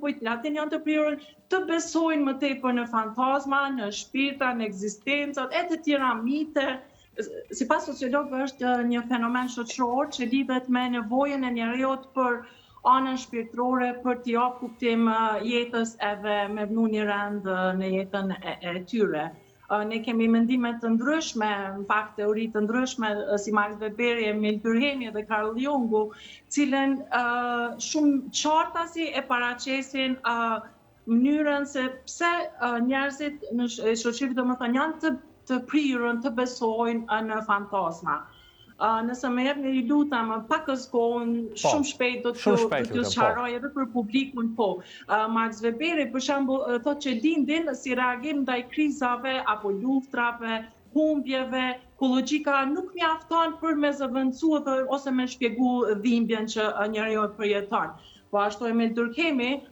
popujt latin janë të prirur të besojnë më tepër në fantazma, në shpirta, në ekzistencat e të tjera mite. Sipas sociologëve është një fenomen shoqëror që lidhet me nevojën e njerëzit për anën shpirtërore, për t'i japë kuptim jetës edhe me vënë një rend në jetën e tyre. Ne kemi mendime të ndryshme, në fakt teori të ndryshme, si Max Weberi, Emil Durkheimi dhe Carl Jungu, cilën shumë qartasi e paraqesin mënyrën se pse njerëzit në shoqëri domethënë janë të prirur të besojnë në fantazma. Nëse më jepni një lutem pakës kohën, shumë shpejt do t'ju sqaroj edhe për publikun, Max Weberi për shembull thotë që lindin si reagim ndaj krizave apo luftrave, humbjeve, ku logjika nuk mjafton për me zëvendësu ose me shpjegu dhimbjen që njeriu e përjeton. Po ashtu Emil Durkheimi,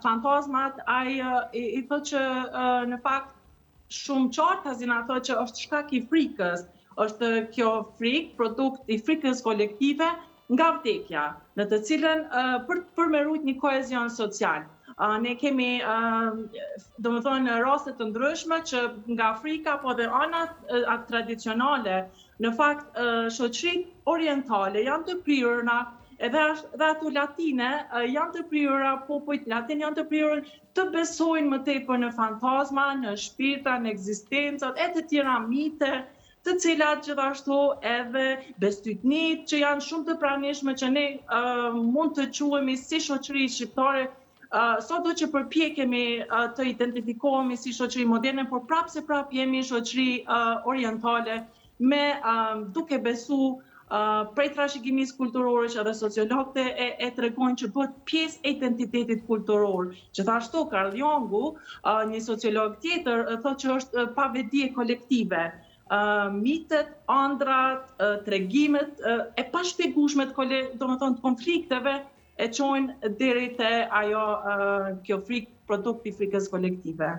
fantazmat ai i thotë që në fakt shumë qartazin ato që është shkak i frikës. Është kjo frikë, produkt i frikës kolektive nga vdekja, në të cilën për me rujt një kohezion social. Ne kemi domethënë raste të ndryshme që nga frika po dhe anat tradicionale, në fakt shoqëritë orientale janë të prirura, edhe ato latine janë të prirura, popujt latin janë të prirur të besojnë më tepër në fantazma, në shpirta, në ekzistencat e të tjera mite, të cilat gjithashtu edhe bestytnit që janë shumë të pranishme që ne mund të quhemi si shoqëri shqiptare, sado që përpjekemi të identifikohemi si shoqëri moderne, por prap jemi shoqëri orientale me duke besu prej trashëgimisë kulturore që edhe sociologët e tregojnë që bëhet pjesë e identitetit kulturor. Gjithashtu Carl Jungu, një sociolog tjetër, thotë që është pavedije kolektive. Mitet, ëndrat, tregimet e pashpjegueshme domethënë të konflikteve e çojnë deri te ajo kjo frikë, produkt i frikës kolektive.